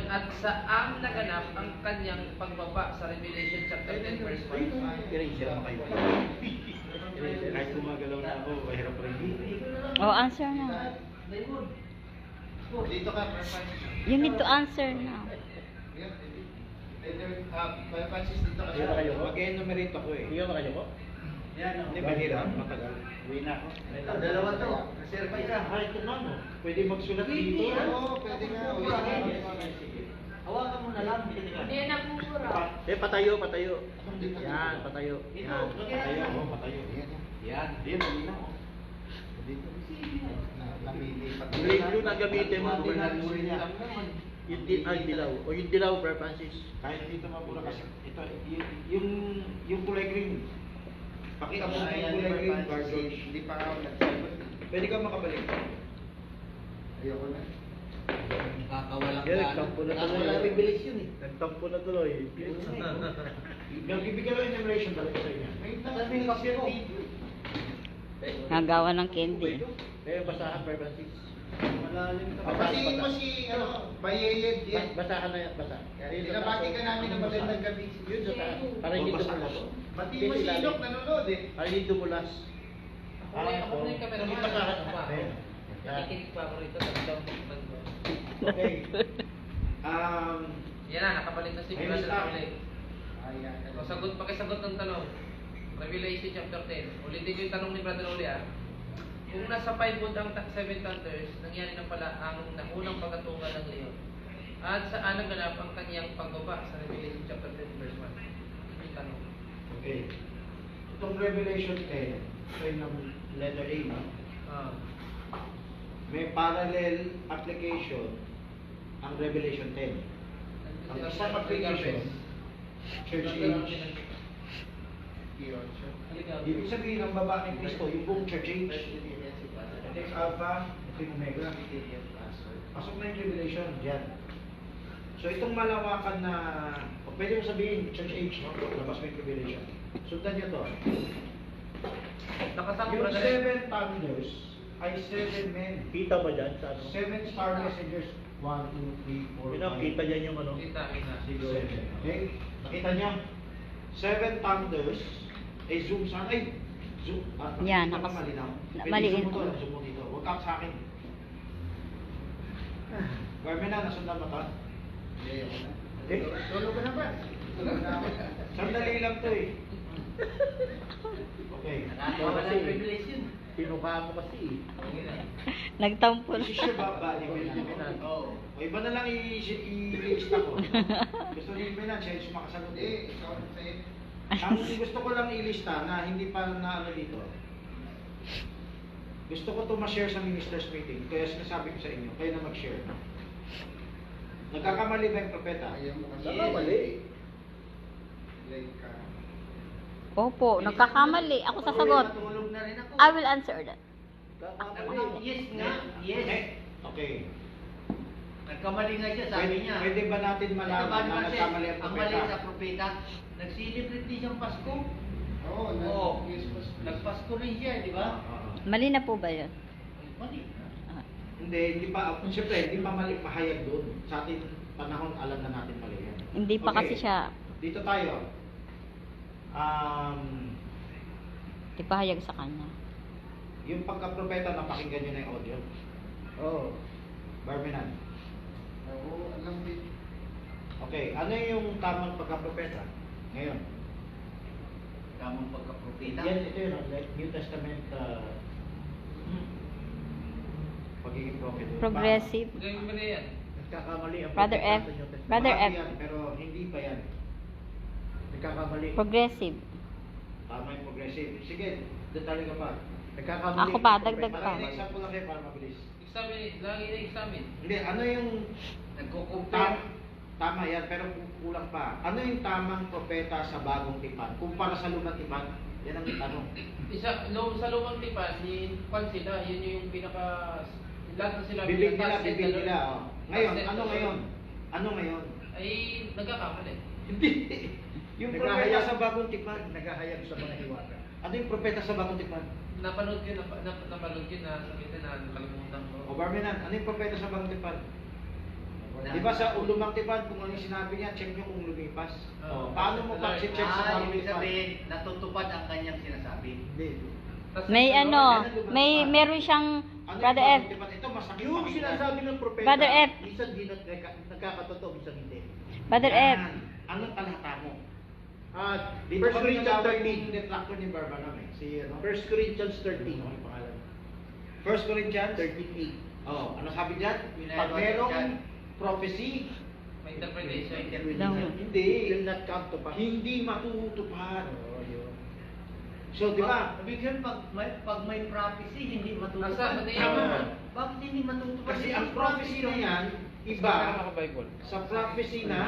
at saan naganap ang kanyang pagbaba sa Revelation chapter 10 verse 1. Eraser mo kayo. Kahit gumagalaw na ako, mahirap rin. Oh, answer na. Dito ka, Francis. You need to answer now. Francis, dito ka. Hindi na kayo ko? Mag-enumerate ako eh. Hindi na kayo ko? Hindi, mahirap. Matagal. Uwi na ako. Dalawa to. Reserva isa. Ito na mo. Pwede magsulat dito. Oo, pwede nga. Hawakan mo na lang. Hindi na pumura. Patayo, patayo. Yan, patayo. Yan, patayo. Patayo. Yan. Yan, hindi na. Grade 2 na gamitin mo. Yung dilaw. O yung dilaw, Brother Francis. Kahit dito mapura kasi. Ito, yung kulay green. Pakiabot mo yung kulay green, George. Hindi pa ako nagsagot. Pwede ka makabalik. Ayoko na. Kakawalang Yan, nagtampo na tuloy. Wala bibilis yun eh. Nagtampo na tuloy. Nagbibigay lang enumeration balik ko sa inyo. Sabi yung kasi ko. Nagawa ng candy. Kaya basahan, Brother Francis. Malalim ka. Papatiin mo si, Bayeyed yan. Basahan na yan, basa. Binabati ka namin ng magandang gabi. Yun sa taas. Para hindi dumulas. Bati mo si Inok, nanonood eh. Para hindi dumulas. Ako na yung camera. Hindi basahan pa. Nakikinig pa ako rito. Nagdaw mo. Okay. Yan na, nakabalik na si Ayun, Brother stop. Uli. So, pakisagot ng tanong. Revelation chapter 10. Ulitin ko yung tanong ni Brother Uli ah. Kung nasa 5 wood ang 7 thunders, nangyari na pala ang unang pagkatungal ng leon. At saan naganap ang kanyang pagbaba sa Revelation chapter 10 verse 1? Yung tanong. Okay. Itong Revelation 10, ito yung letter A, no? May parallel application ang Revelation 10. Ang isang application, Church Age. Ibig sabihin ang baba ni Kristo, yung buong Church Age. Ito yung Alpha, ito yung Omega. Pasok na yung Revelation, dyan. So itong malawakan na, pwede mo sabihin, Church Age, no? Labas mo yung Revelation. Sundan nyo to. Nakasama Yung Brother 7 thunders ay 7 men. Kita ba dyan sa ano? 7 star messengers. 1, 2, 3, 4, 5. Pinakita dyan yung ano? Kita. Siguro. Okay? Nakita niyo? 7 thunders. Eh, zoom sa... Ay! Zoom. Yan, nakita nakas- ka malinaw. Pwede maliit. zoom mo to. Zoom mo dito. Huwag ka sa akin. Carmen na, nasundan mo to? Eh? Tulog ka na ba? Tulog na ako. Sandali lang to eh. Okay. Nakakawala ng revelation. Pinuka mo kasi eh. Nagtampo na. Si Sir ba? O iba na lang i-lista ko. Gusto ni Benan, siya yung sumakasagot eh. Ikaw na sa'yo. Ang gusto ko lang ilista na hindi pa na ano dito. Gusto ko ito ma-share sa ministers meeting. Kaya sinasabi ko sa inyo, kayo na mag-share. Nagkakamali ba yung propeta? Ayaw mo kasi. Nagkamali. Like ka. Opo, nagkakamali. Ako sasagot. Natulog na rin ako. I will answer that. Kakamali. Yes nga. Yes. Okay. Nagkamali nga siya, sabi niya. Pwede ba natin malaman na nagkamali ang Ang mali propeta? sa propeta, nag-celebrate din siyang Pasko. Oo, Oo. Nagpasko rin siya, di ba? Mali na po ba yun? Mali. Ah. Hindi pa, siyempre, hindi pa mali mahayag doon. Sa ating panahon, alam na natin mali yan. Hindi pa Okay. kasi siya Dito tayo. ipahayag sa kanya. Yung pagka-propeta, napakinggan nyo na yung audio. Oo. Barmenan. Oo, alam din. Okay, ano yung tamang pagka-propeta? Ngayon. Tamang pagka-propeta. Yan, ito yun, like New Testament pagiging prophet. Progressive. Gawin mo na yan. Nagkakamali ang Brother propeta F. sa New Testament. Brother Bahagi F. yan, pero hindi pa yan. Nagkakamali. Progressive. Tama yung progressive. Sige, detalye ka pa. Nagkakamali. Ako pa, ang dagdag propeta. pa. Parang example lang kayo para mabilis. Examine, lagi na examine. Hindi, ano yung Nagkukumpare. tama yan, pero kulang pa. Ano yung tamang propeta sa bagong tipan? Kumpara sa lumang tipan, yan ang tanong. Sa lumang tipan, kwan sila, yun yung pinaka... Lahat na sila Bibig nila, pinaka- bibig nila. Oh. Ngayon, Set ano na- ngayon? Ano ngayon? Ay, nagkakamali. Hindi. Yung propeta Naghahayag- sa bagong tipan. Naghahayag sa mga hiwaga. Ano yung propeta sa bagong tipan? Napanood ko, napanood ko na sabihin na nakalimutan ko. O Barmenan, ano yung propeta sa bagong tipan? Di ba sa lumang tipan, kung ano yung sinabi niya, check nyo kung lumipas. Oo. Paano mo pa check sa Ibig lumipas? sabihin, natutupad ang kanyang sinasabi. Hindi. Tas- May ano, meron siyang, Ano Brother yung F, lumang tipan? Ito masakit Yung pakinggan. sinasabi ng propeta, Brother F. minsan di nagkakatotoo, minsan hindi. Brother Yan. F, Anong talata mo? Dito 1 kami Corinthians nagawin 13. yung detractor ni Barbanam eh. Si ano? 1 Corinthians Ano 13. yung pangalan? 1 Corinthians 13:8. Oh, ano sabi diyan? Pinayabas Pag merong dyan. prophecy, May interpretation. No. hindi. Will not come to pass. Hindi matutupad. Oo, yun. So, di ba? Ibig sabihin, pag may prophecy, hindi matutupad. Nasa- Tama. Bakit hindi matutupad? Kasi ang prophecy na yan, iba sa prophecy na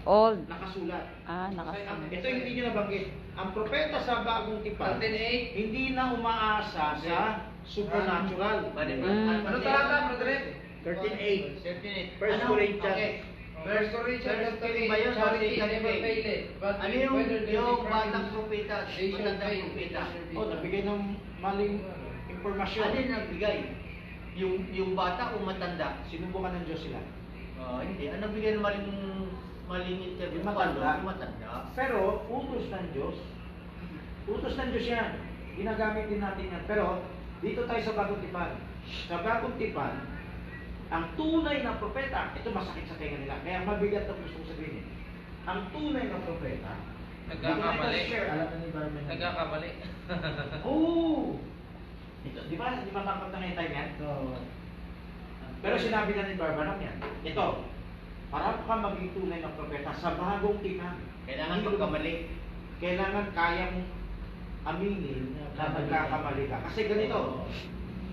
old. nakasulat. Nakasama. Ito yung hindi nyo nabanggit. Ang propeta sa bagong tipan, 13:8. hindi na umaasa sa supernatural. Ano talata, Brother Ed? 13:8. 13:8. 1 Corinthians. First Corinthians chapter 8, ba yun? charity Sorry, never faileth, but Ano yung, whether there yung be batang promise, propeta, they shall matandang fail. propeta? Oh, nabigay ng maling impormasyon. Ano yung nagbigay? Yung bata o matanda? Sinubukan ng Diyos sila. Hindi. Ano bigay ng maling interview? Yung matanda. Yung matanda. Pero, utos ng Diyos. Utos ng Diyos yan. Ginagamit din natin yan. Pero, dito tayo sa bagong tipan. Sa bagong tipan, ang tunay na propeta, ito masakit sa tenga nila. Kaya mabigat ang gusto kong sabihin. Ang tunay na propeta, Nagkakamali. alam na ni Barman. Nagkakamali. Oo! Ito, di ba? Di ba kakanta ngayon tayo yan? Oo. Pero sinabi na ni Barbanam yan. Ito, para ka maging tunay na propeta sa bagong tipan. Kailangan magkamali. Kailangan kayang aminin na nagkakamali ka. Kasi ganito,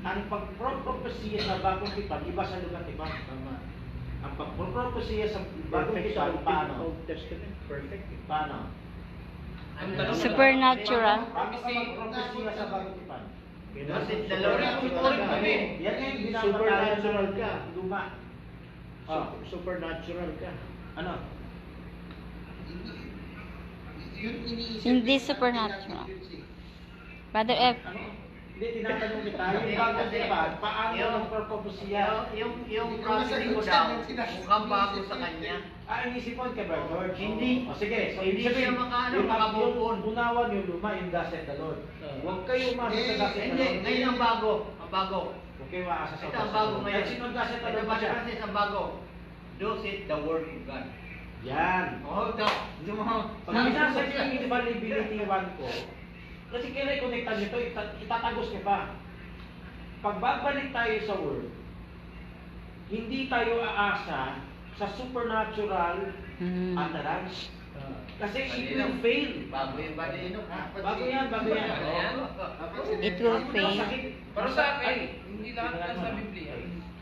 ang pagpropropesiya sa bagong tipan, iba sa lugar tipan. Tama. Ang pagpropropesiya sa bagong Perfect sa tipan, paano? Old Testament. Perfect. Paano? Ang tanong- Supernatural. Paano ka magpropesiya sa bagong tipan? Kasi dalawa rin. Yan yung binabatayan Supernatural ka. luma. Oh. Supernatural ka. Ano? Hindi supernatural. Brother F, Ano? Hindi, tinatanong kita, yung bagong tipan, paano magpropesiya? Yung prophecy ko daw, mukhang bago sa kanya. Inisipon kay Brother George. Hindi. O sige, so Hindi ibig sabihin, siya makaano, yung makabukon. yung unawan yung luma, yung thus said the Lord. Huwag kayo umasa sa thus said the Hindi, Lord. ngayon ang bago. Ang bago. Huwag kayo umaasa sa Ito thus ang said bago the Lord. ngayon. At sino ang thus said the Ito Lord ba ba siya? Francis ang bago? Thus is the word of God. Yan. Oh, ito. Yung mga... Pag binasa niyo yung infallibility 1 ko, kasi kailangan i-connectan nyo ito, itatagos niyo pa. Pag babalik tayo sa word, hindi tayo aasa sa supernatural utterance. Kasi it will fail. Bago yung bali ino. Bago yan, bago yan. Bago yan. It will fail. Masakit. Para sa akin, hindi lahat na sa Biblia.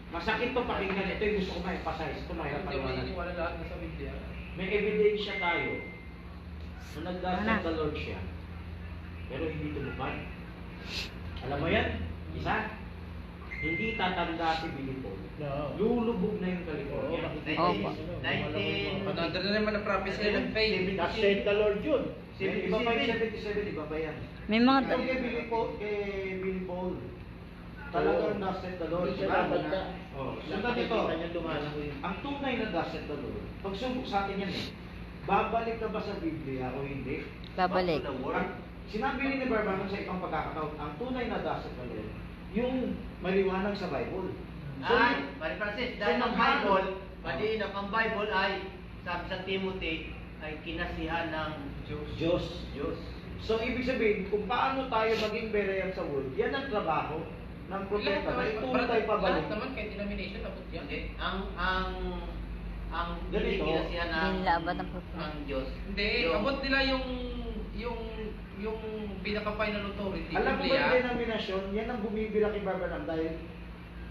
Masakit to pakinggan. Ito yung gusto ko ma-emphasize. Ito mahirap Hindi ako paliwanag. naniniwala lahat na sa Biblia. May ebidensya tayo na nag-dasal Ano? the Lord siya. Pero hindi tumupad. Alam mo yan? Isa? Hindi tatanda si Bilipol. No. Lulubog na yung California. Opo. 19... Another na naman ang prophecy ng faith. That's said the Lord yun. Iba pa yung 77, iba pa yan. May mga Ito kay Bilipol. Talagang dasal the Lord. Hindi siya Diba? tatanda. Oh, sundan ito. Nakikita niya lumalangoy. Ang tunay na dasal the Lord, pagsubok sa atin yan eh. Babalik ka ba sa Biblia o hindi? babalik. Sinabi rin ni Barbanam sa ibang pagkakataon, ang tunay na dasal the Lord, yung maliwanag sa Bible. Ay, Mari Francis, dahil so, ang Bible, madiinap ang Bible ay, sabi sa Timothy, ay kinasihan ng Diyos. Diyos. So, ibig sabihin, kung paano tayo maging berean sa word, yan ang trabaho ng propeta na ituro tayo pabalik. Lahat naman kahit denomination, tapos yan. Hindi, ang Ganito. kinasihan ng Hindi nila abot ang prophet. ng Diyos. Hindi, abot nila yung pinaka-final authority. Alam mo ba yung Biblia. denominasyon, yan ang bumibila kay Barbanam dahil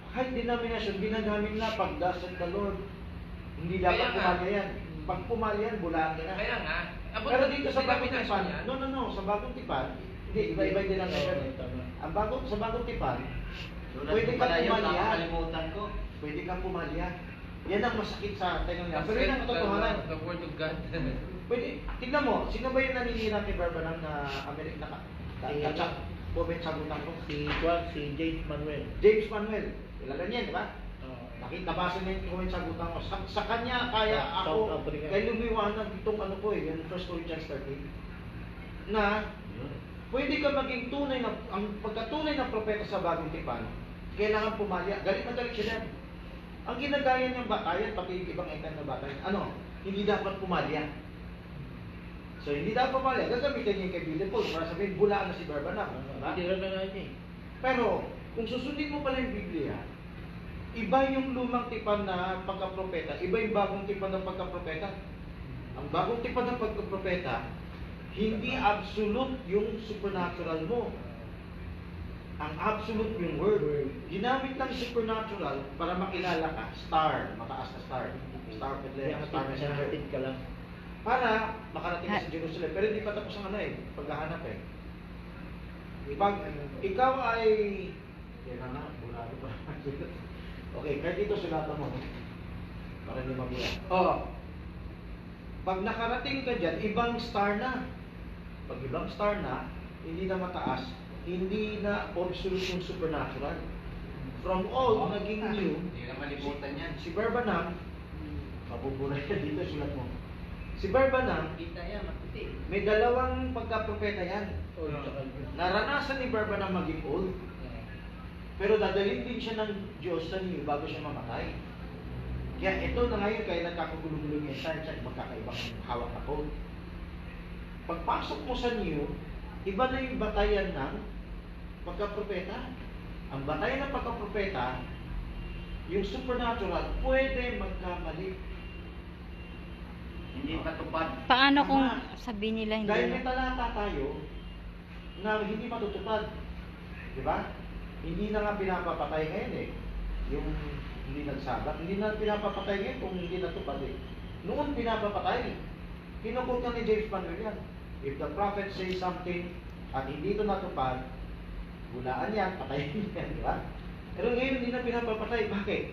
kahit denominasyon, ginagamit na pag dasal the Lord. Hindi dapat Kaya nga. pumalya yan. Pag pumalya yan, bulaan ka na. Kaya nga, abot Pero na dito sa bagong denomination tipan, yan. no, sa bagong tipan, hindi, iba-iba din ang Oo, tama. sa bagong tipan, Sulat pwede ko ka pala yun, pumalya. nakakalimutan ko. Pwede kang pumalya. Yan ang masakit sa tengang niya. That's Pero yan ang it, katotohanan. the word of God. Pwede, tignan mo, sino ba yung naninira kay Barbanam na Amerika? Comment sa butang ko. Si James Manuel. James Manuel. Kilala niya, di ba? Oo. Nabasa niya yung comment sagutan ko. Sa kanya, kaya South ako, Africa. kay lumiwanag itong ano ko eh, yung 1 Corinthians 13, na pwede ka maging tunay na, ang pagkatunay na propeta sa bagong tipan, kailangan pumalya. Galit na galit siya dyan. Ang ginagaya niyang batayan, pati yung ibang ikan na batayan, hindi dapat pumalya. So, hindi dapat pumalya. Gagamitin niya yung kay Billy Paul para sabihin, bulaan na si Barbanab. Hindi rin na nga niya eh. Pero, kung susundin mo pala yung Biblia, iba yung lumang tipan na pagkapropeta, iba yung bagong tipan ng pagkapropeta. Ang bagong tipan ng pagkapropeta, hindi absolute yung supernatural mo. Ang absolute yung word. Ginamit ng supernatural para makilala ka, star, mataas na star. Star Bethlehem, star messenger. Hatid ka lang. Para makarating ka sa Jerusalem. Pero hindi pa tapos ang paghahanap eh. Pag ikaw ay... Yan na, bulado pa. Okay, kahit dito sulatan mo. Para hindi mabuya. Pag nakarating ka dyan, ibang star na. Pag ibang star na, hindi na mataas, hindi na absolute yung supernatural. From old, naging new. Hindi na malibutan yan. Si Barbanam, mabubura yan dito, sulat mo. Si Barbanam, Kita yan, matuti. may dalawang pagkapropeta yan. Old tsaka new. Naranasan ni Barbanam maging old, pero dadalhin din siya ng Diyos sa new bago siya mamatay. Kaya ito na ngayon, kaya nagkakagulo-gulo yung science at magkakaibang hawak na code. Pagpasok mo sa new, iba na yung batayan ng pagkapropeta. Ang batayan ng pagkapropeta, yung supernatural, pwede magkamali. Hindi matupad. Paano kung sabihin nila hindi Dahil na? may talata tayo na hindi matutupad. Di ba? Hindi na nga pinapapatay ngayon eh. Yung hindi nagsabat. Hindi na pinapapatay ngayon kung hindi natupad eh. Noon pinapapatay. Kinukot ka ni James Manuel yan. If the prophet says something at hindi ito natupad, bulaan yan, patayin yan, di ba? Pero ngayon hindi na pinapapatay. Bakit?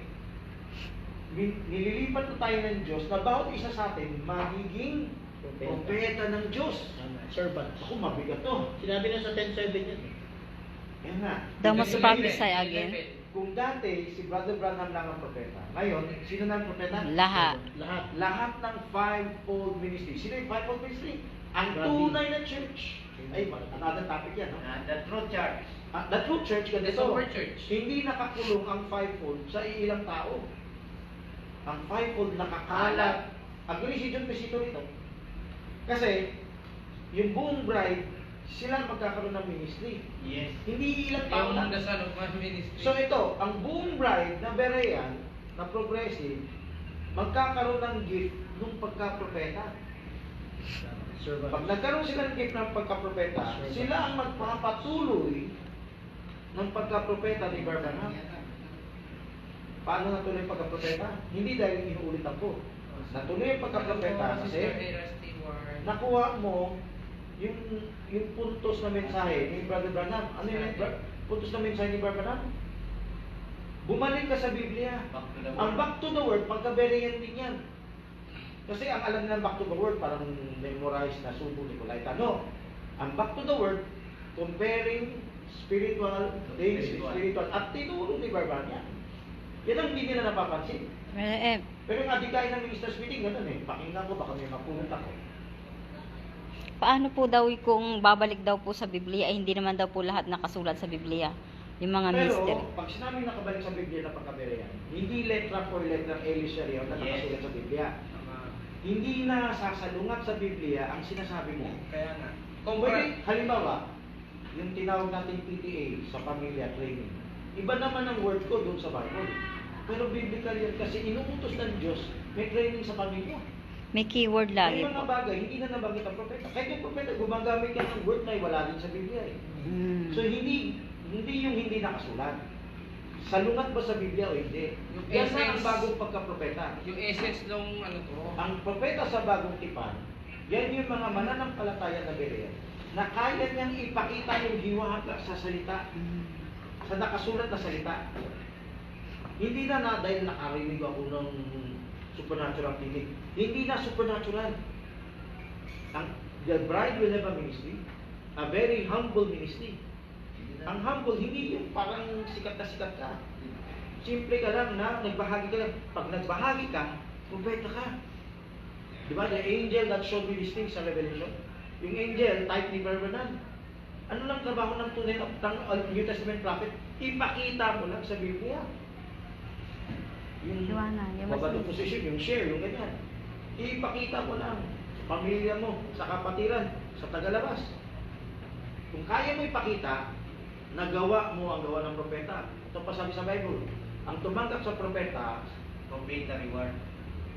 Nililipat na tayo ng Diyos na bawat isa sa atin magiging propeta ng Diyos. Servant. Ako, mabigat to. Sinabi na sa 10:7 yan eh. Yan nga. The most prophesy again. Kung dati, si Brother Branham lang ang propeta. Ngayon, sino na ang propeta? Lahat. Lahat. Lahat ng fivefold ministry. Sino yung fivefold ministry? Ang Grabe. tunay na church. Ay, another topic yan, no? The true church. The true church, The ganito. super church. Hindi nakakulong ang fivefold sa ilang tao. Ang fivefold nakakalat. Agree si John Pesito rito. Kasi, yung buong bride, sila magkakaroon ng ministry. Yes. Hindi ilang tao Yung lang. the son of man ministry. So ito, ang buong bride na Berean, na progressive, magkakaroon ng gift nung pagka-propeta. Servant. Pag nagkaroon sila ng gift ng pagka-propeta, sila ang magpapatuloy ng pagka-propeta ni Barbanab. Paano natuloy ang pagka-propeta? Hindi dahil inuulitan ko. Natuloy ang pagka-propeta kasi nakuha mo yung puntos na mensahe ni Brother Branham. Ano yung puntos na mensahe ni Brother Branham? Bumalik ka sa Biblia. Back to the Ang word. back to the word, pagka-Berean din yan. Kasi ang alam nilang back to the word, parang memorize na subo ni Colaita. No. Ang back to the word, comparing spiritual things, spiritual. At tinuro ni Barban yan. Yan ang hindi nila napapansin. Pero yung adikain ng minister's meeting, ganun eh. Pakinggan ko, baka may mapulot ako. Paano po daw kung babalik daw po sa Biblia, ay hindi naman daw po lahat nakasulat sa Biblia? Yung mga Pero, mystery. pag sinabing nakabalik sa Biblia na pagkaberean, hindi letra for letra Elis Sharia na nakasulat sa Biblia. Hindi na sasalungat sa Biblia ang sinasabi mo. Kaya nga. Kung pwede, halimbawa, yung tinawag nating PTA sa pamilya training, iba naman ang word ko doon sa Bible. Pero biblical yan kasi inuutos ng Diyos, may training sa pamilya. May keyword lagi May mga po. bagay, hindi na nabanggit ang propeta. Kahit yung propeta, gumagamit yan ng word na wala din sa Biblia eh. So hindi yung hindi nakasulat. Salungat ba sa Biblia o hindi? Yung Yan na ang essence- bagong pagka-propeta. Yung essence nung ano to. Ang propeta sa bagong tipan, yan yung mga mananampalataya na Berean na kaya niyang ipakita yung hiwaga sa salita, sa nakasulat na salita. Hindi na dahil nakarinig ako ng supernatural tinig. Hindi na supernatural. The bride will have a ministry, a very humble ministry. Ang humble, hindi yung parang sikat na sikat ka. Simple ka lang na nagbahagi ka lang. Pag nagbahagi ka, propeta ka. Di ba? The angel that showed me these things sa Revelation. Yung angel, type ni Barbanan. Ano lang trabaho ng tunay ng New Testament prophet? Ipakita mo lang sa Biblia. Yung Yung mas- babatong position, yung share, yung ganyan. Ipakita mo lang sa pamilya mo, sa kapatiran, sa tagalabas. Kung kaya mo ipakita, nagawa mo ang gawa ng propeta. Ito pa sabi sa Bible, ang tumanggap sa propeta Complete the reward.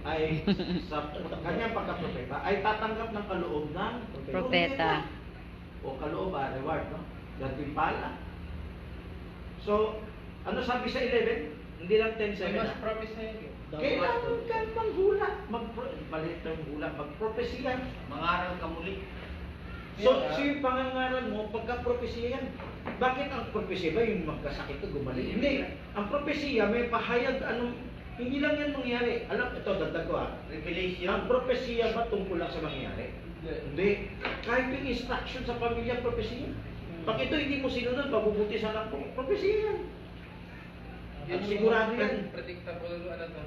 ay sa kanyang pagka-propeta ay tatanggap ng kaloob ng Propeta. o kaloob reward, no? Gantimpala. So, ano sabi sa 11? Hindi lang 10:7. May mas promise na yun. Kailangan ka manghula, maliit na hula, magpropesiya. Mangaral ka muli. So yung pangangaral mo, pagka-propesiya yan. Bakit ang propesiya ba yung magkasakit ka gumaling? Hindi. Ang propesiya may pahayag anong, hindi lang yan mangyari. Alam, ito, dagdag ko Revelation. Ang propesiya ba tungkol lang sa mangyari? Hindi. Kahit yung instruction sa pamilya, propesiya. Pag ito hindi mo sinunod, mabubuti sa anak mo, propesiya yan. Yun At sigurado yan. Predictable, ano to?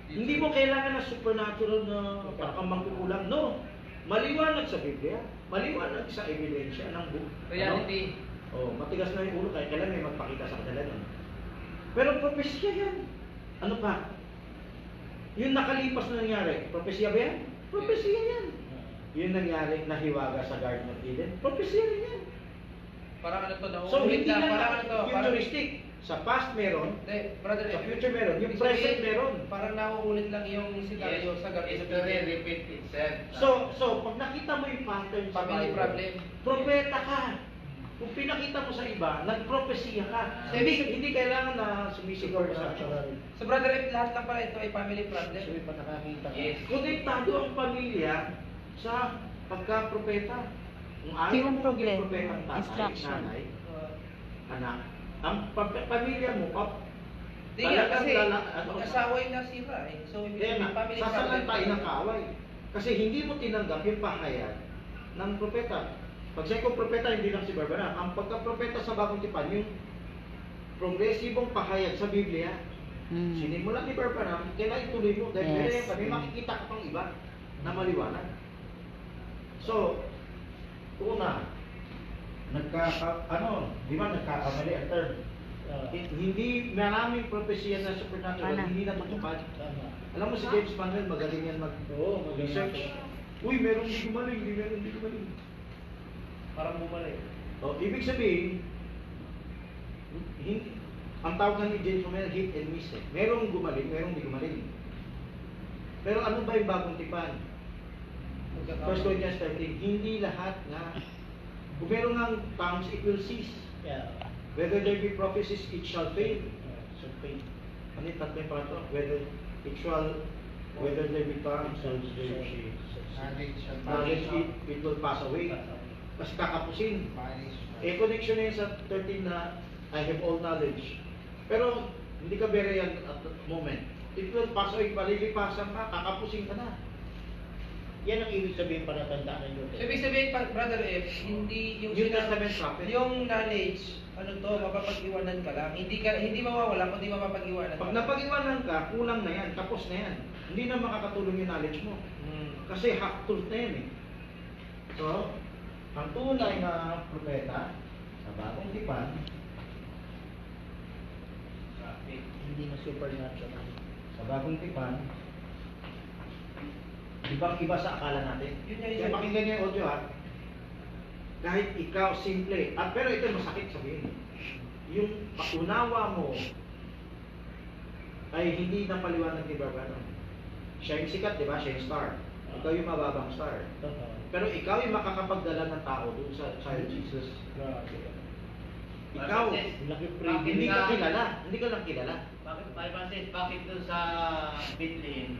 Hindi mo kailangan ng supernatural na parang mangkukulam. No. Maliwanag sa Biblia. Maliwanag sa ebidensya ng Reality. matigas na yung ulo kaya kailan may magpakita sa kanila nun. Pero propesya yan. Ano pa? Yung nakalipas na nangyari, propesya ba yan? Propesya yan. Yung nangyari, nahiwaga sa Garden of Eden, propesya rin yan. Parang ano to, So nauulit hindi lang. na Parang ano to, parang... futuristic. Sa past meron, Hindi, brother, sa future meron, yung ibig present sabihin, meron. Parang nauulit lang yung scenario sa Garden of History Eden. repeat itself. So pag nakita mo yung pattern sa Family Bible, problem. propeta ka. Kung pinakita mo sa iba, nagpropesiya ka. Hindi kailangan na sumisigaw ka sa Supernatural. So brother, lahat lang pala ito ay family problem. So yung nakakita ka. Yes. Konektado ang pamilya sa pagka-propeta. Kung ayaw Yun ang mo maging problem. propetang tatay, Instruction. nanay, anak, ang pamilya mo, Hindi nga, talagang kasi ano, mag-asawa yung nasira eh. So, kaya nga, family sasalan problem. tayo ng kaaway. Kasi hindi mo tinanggap yung pahayag ng propeta. Pag siya kong propeta, hindi lang si Barbara. Ang pagka-propeta sa Bagong Tipan, yung progresibong pahayag sa Biblia, sinimulan ni Barbara, kailangan ituloy mo. Dahil Yes. may makikita ka pang iba na maliwanag. So, una, di ba nagkakamali ang term? Hindi maraming propesya na supernatural, Ana. hindi natutupad. Tama. Alam mo si James Manuel, magaling yan Oo, magaling mag-research. ako. Uy, meron di gumaling, meron di gumaling. Parang bumalik. O, ibig sabihin, ang tawag nga ni James Manuel, hit and miss eh. Merong gumaling, merong di gumaling. Pero ano ba yung Bagong Tipan? 1 Corinthians 13, hindi lahat nga. Kung meron nga tongues, it will cease. Yeah. Whether there be prophecies, it shall fail. So faith. Ano yung tatlo yung pangatlo? Whether there be tongues, knowledge, it will pass away. Kasi kakapusin. Connection na yun sa 13 na I have all knowledge. Pero hindi ka bere yan at the moment. It will pass away, palilipasan ka, kakapusin ka na. Yan ang ibig sabihin palatandaan ng New So, ibig sabihin, brother F, hindi yung New Testament prophet. yung knowledge, ano to, mapapag-iwanan ka lang. Hindi mawawala, kundi mapapag-iwanan Pag ka. napag-iwanan ka, kulang na yan, tapos na yan. Hindi na makakatulong yung knowledge mo. Kasi half truth na yan eh. So, ang tunay na propeta sa Bagong Tipan, Hindi na supernatural. sa Bagong Tipan, ibang-iba sa akala natin. Yun nga, Kaya pakinggan niyo yung audio ha. Kahit ikaw simple, pero ito masakit sabihin. Yung unawa mo ay hindi na paliwanag ni Barbara. Siya yung sikat, di ba? Siya yung star. Ikaw yung mababang star. Totoo. Pero ikaw yung makakapagdala ng tao doon sa child Jesus. Grabe. Ikaw, Laki hindi privilege. ka kilala. Hindi ka lang kilala. Bakit doon sa Bethlehem,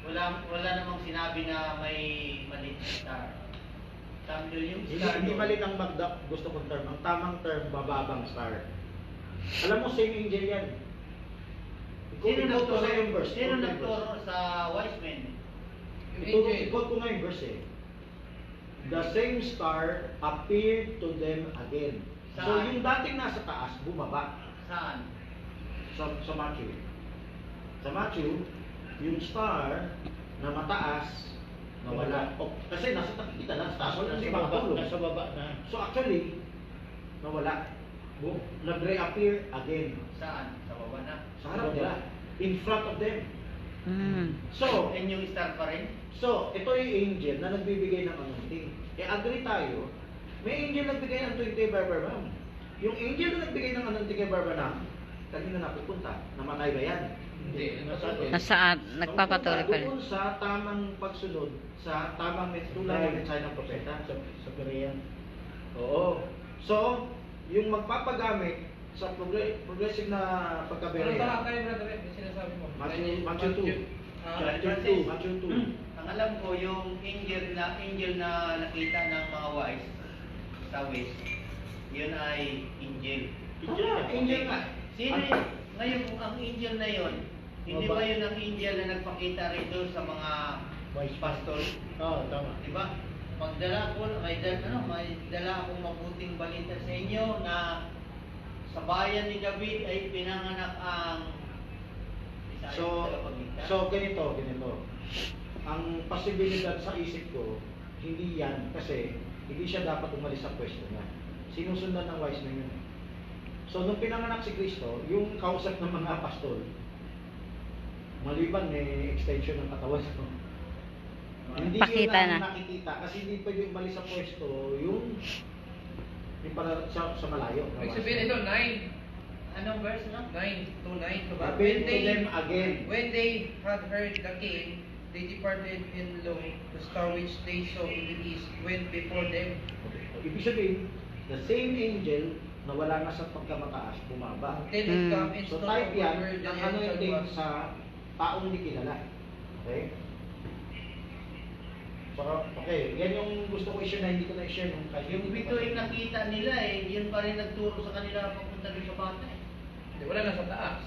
wala namang sinabi na may maliit na star. Sabi yung Hindi malit ang gusto kong term. Ang tamang term, mababang star. Alam mo, same angel yan. Sino Iko ko sa yung verse. Sino nagturo sa wise men? Ikot ko nga yung verse eh. The same star appeared to them again. So Saan? yung dating nasa taas, bumaba. Saan? sa Matthew. Sa Matthew, yung star na mataas, nawala. O, kasi nakikita na sa taas, wala hindi makatulog. Nasa baba na. So actually, nawala. Boom. Nag-reappear again. Saan? Sa baba na. Sa harap nila. In front of them. Mm. So, And yung star pa rin? So, ito yung angel na nagbibigay ng anointing. Agree tayo, may angel nagbigay ng anointing kay Barbanam. Yung angel na nagbigay ng anointing kay Barbanam, kanina napupunta, namatay ba yan? Hindi. Nasaan? Nagpapatuloy pa rin. Doon sa tamang pagsunod, sa tamang tulad ng mensahe ng propeta. Sa Berean. Oo. So, yung magpapagamit sa progressive na Ano pagkabereya. talata yung brother? Yung sinasabi mo? Matthew 2. Francis. Matthew 2. Ang alam ko, yung angel na nakita ng mga wise sa west, yun ay angel. Angel nga. Sino yun? Ngayon, kung ang angel na yun, hindi ba yun ang angel na nagpakita rito sa mga Wise pastor? Oo, tama. Di ba? Magdala ko, may dala akong mabuting balita sa inyo na sa bayan ni David ay pinanganak ang So ganito. Ang posibilidad sa isip ko, hindi yan kasi hindi siya dapat umalis sa pwesto niya. Sinusundan ng wise men yun. So nung pinanganak si Kristo, yung kausap ng mga pastol, maliban may extension ng katawan. Hindi yun Pakita ang na. nakikita kasi hindi pwede umalis sa pwesto yung para sa malayo. Ibig sabihin ito, 9. Anong verse na? 9 to 9 to ba? Appeal to them again. When they had heard the king, they departed in lo, the star which they saw in the east went before them. Ibig sabihin, the same angel na wala nga sa pagkamataas, bumaba. Then it come and So stood type yan, where the ang ano angel yung was. sa taong hindi kilala. Okay? So, okay, yan yung gusto ko i-share na hindi ko na-share nung kahit Yung bituin nakita nila yun pa rin nagturo sa kanila papunta doon sa bata eh. Hindi, wala na sa taas.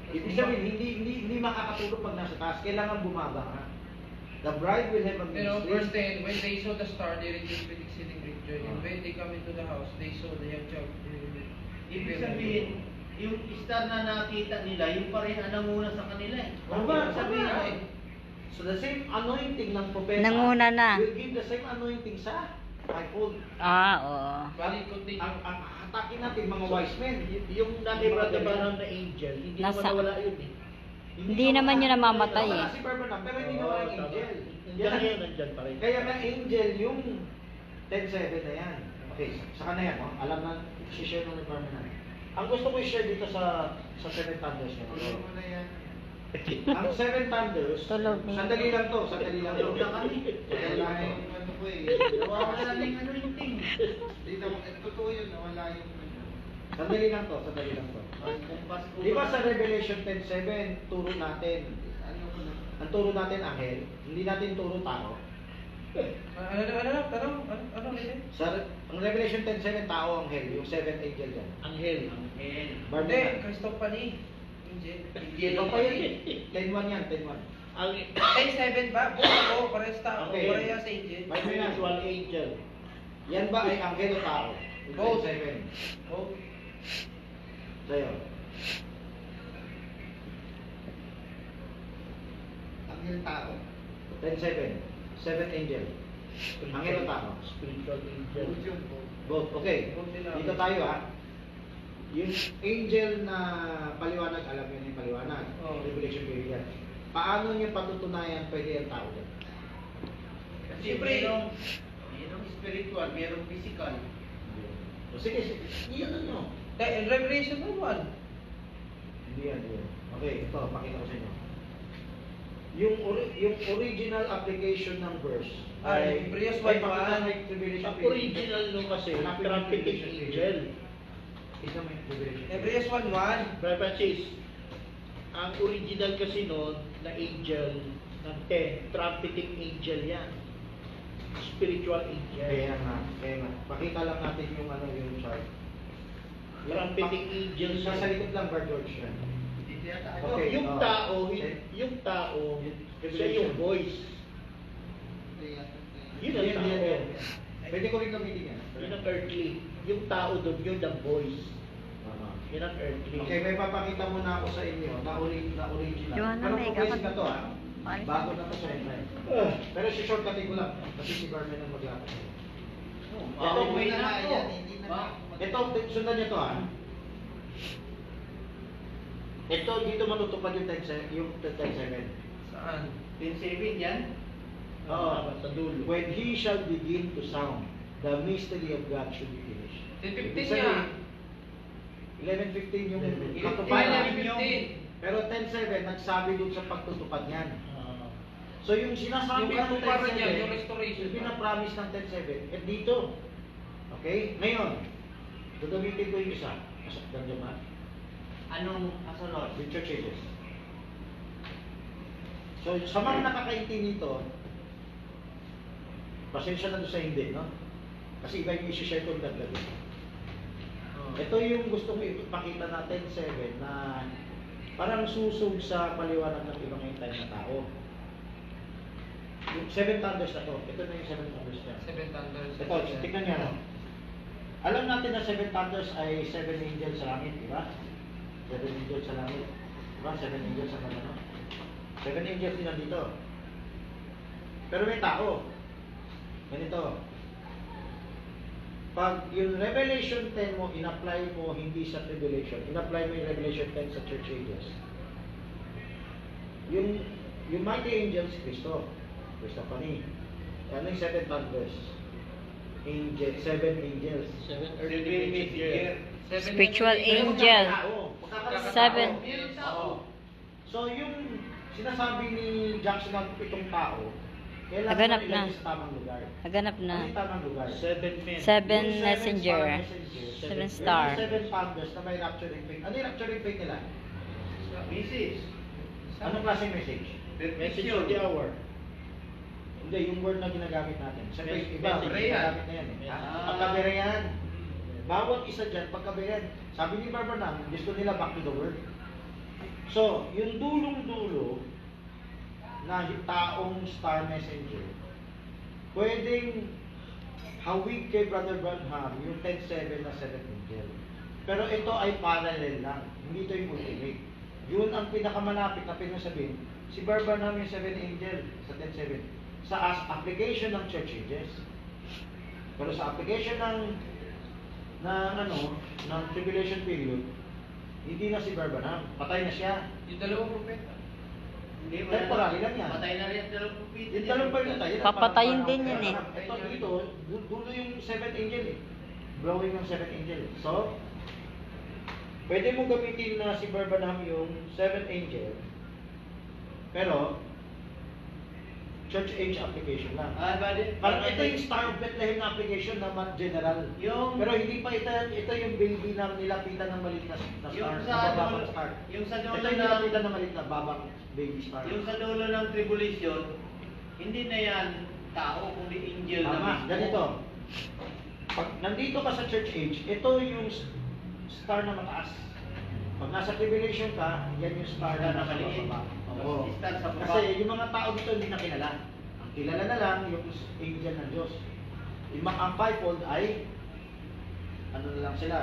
Ibig sabihin, hindi makakatulog pag nasa taas. Kailangan bumaba nga. The bride will have a Pero verse ministry. 10, when they saw the star, they rejoiced with exceeding great joy. And when they come into the house, they saw the young child. Ibig sabihin, yung star na nakita nila, yung pa rin ang nanguna sa kanila eh. Tama, Ibig sabihin, tama. So the same anointing ng propeta Nanguna na. will give the same anointing sa fivefold. Oo. Balik continue. Ang atake natin mga wise men. Yung dati Brother Branham na angel, hindi naman Nasa- nawala yun eh. Hindi naman yun namamatay Nawala eh. si Barbanam, pero hindi Oo, nawala ang tama. angel. Nandiyan yun, nandiyan pa rin. Kaya nga angel yung 10-7 na yan. Okay, saka na yan. Oh. Alam na, i-share ng Barbanam. Ang gusto ko i-share dito sa 7 thunders na ito. Ang 7 thunders, Tulog. sandali lang to. Sandali lang to. Tulog na kami. Sandali lang to. nawawala na yung ano yung ting. Sandali lang to. Sandali lang to. Kumpas ko. Di ba sa Revelation 10:7, turo natin, ang turo natin anghel, hindi natin turo tao. Ano kasi? Ang Revelation 10:7, tao anghel, yung 7th angel dyan. Anghel. Angel. Hindi, Barbanam. Christophany. Angel. Ito pa yan eh. 10:1 yan, 10:1. Ang 10-7 ba? Oo, parehas tao. Okay. Parehas angel. spiritual angel. Yan ba ay anghel o tao? Both. 10:7. Oh, Sa'yo. Anghel tao. 10:7. 7th angel. Anghel o tao? Spiritual angel. Both. Okay. Dito tayo ha. Yung angel na paliwanag, alam niyo na yung paliwanag. Oo. Revelation period yan. Paano niyo patutunayan pwede yung tao yan? Kasi Siyempre. merong spiritual, merong physical. O sige, iyan ano? Revelation 1. Hindi yan, yun. Okay, ito, pakita ko sa inyo. Yung original application ng verse Ay, Hebrews 1:1. pakita na yung Revelation Ang period. original nung kasi, Hanapin mo yung trumpeting Revelation angel. period. Isa mo yung Revelation period. Hebrews 1:1. Brother Francis, ang original kasi noon na angel ng 10, trumpeting angel yan. Spiritual angel. Kaya nga. Pakita lang natin yung ano yung chart. Trumpeting angel Yung nasa likod lang, Bar George yan. Hindi yata Okay. ako. Yung oh. tao, Okay. yung tao, Revelation. siya yung voice. Yun ang Yan, tao. yan, yan. Pwede ko rin gamitin yan. Yun ang earthly. Yung tao doon, yun ang voice. Yan ang earthly. Okay, may papakita muna ako sa inyo na original. Johanna Pero Mega, progressive na to ha. Paano? Bago na to sa online. Pero si shortcutin ko lang. Kasi si Barman ang maglakad. Ito, Okay may na nga to. yan, hindi na Ba- Ito, sundan niyo to ha. Ito, dito matutupad yung 10-7. Saan? 10-7 yan? Oo. Sa dulo. When he shall begin to sound, the mystery of God should be finished. 10:15 niya. 11:15 yung 11:15. katuparan. 11:15. Pero 10:7, nagsabi dun sa pagtutupad niyan. Ah. So yung sinasabi Yung ng katuparan niya, 10:7, yung restoration. yung pinapromise ng 10:7, at dito. Okay? Ngayon, gagamitin ko yung isa. Masaktan dyan ba? Anong kasunod? Yung church ages. So sa mga nakakaintindi nito, pasensya na doon sa hindi, no? Kasi iba yung isi-share ko dagdag. Ito yung gusto ko ipakita natin, 7, na parang susog sa paliwanag ng ibang time na tao. Yung 7 thunders na to. Ito na yung 7 thunders niya. 7 thunders. Ito, tignan niya. No? Alam natin na 7 thunders ay 7 angels sa langit, di ba? 7 angels sa langit. Di ba? 7 angels sa langit, no? 7 angels din nandito. Pero may tao. Ganito. Pag yung Revelation 10 mo, in-apply mo hindi sa Tribulation, in-apply mo yung Revelation 10 sa Church Ages. Yung mighty angels, Cristo. Christophany. Ano yung 7 thunders? Angel, 7 angels. 7 Seven earthly messenger. messenger. Spiritual Pero angel. magkakatao. Magkakatao. 7. Oo. So yung sinasabi ni Jackson na itong tao, kailangan Naganap ilagay na. sa tamang lugar. Naganap Ano na. yung tamang lugar? 7 men. 7 Yung messenger. star messengers, 7 yung star. 7 thunders na may rapturing faith. Ano yung rapturing faith nila? Message. Anong klaseng message? Message of the hour. Hindi, yung word na ginagamit natin. Sa faith, iba, Message. ginagamit na yan. Ah. Pagkaberehan. Bawat isa dyan, pagkaberehan. Sabi ni Barbanam, gusto nila back to the word. So, yung dulong-dulo na taong star messenger, pwedeng hawig kay Brother Branham yung 10-7 na 7 angel. Pero ito ay parallel lang. Hindi ito yung ultimate. Yun ang pinakamalapit na pinasabihin. Si Branham yung 7 angel sa 10-7. Sa application ng church ages. Pero sa application ng tribulation period, hindi na si Branham. Patay na siya. Yung dalawang propeta. Hindi, Temporary lang yan. Patay na rin ang dalawang propeta. Yung talong pa yun tayo. Papatayin din yan eh. Ito dito, dulo yung 7 angel eh. Blowing ng 7 angel. So, pwede mo gamitin na si Branham yung 7 angel, pero, church age application lang. Parang ito yung Star of Bethlehem na application naman general. Yung- Pero hindi pa ito yung baby na nilapitan ng maliit na star. Yung na sa babang dulo- star. yung sa dulo Ito yung na- nilapitan ng maliit na babang baby star. Yung sa dulo ng tribulation, hindi na yan tao, kundi angel na Tama, mismo. ganito. Pag nandito ka sa church age, ito yung star na mataas. Pag nasa tribulation ka, yan yung star na nasa maliit. baba. Tapos star sa baba. Kasi yung mga tao dito hindi na kilala. Ang kilala na lang yung angel ng Diyos. Ang fivefold ay ano na lang sila,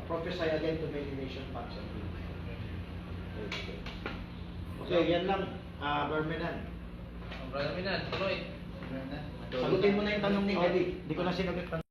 prophesy again to many nations parts of you. Okay, yan lang, Bermenan. Brother Minan, tuloy. Sagutin mo na yung tanong ni Eddie. Hindi ko na sinagot.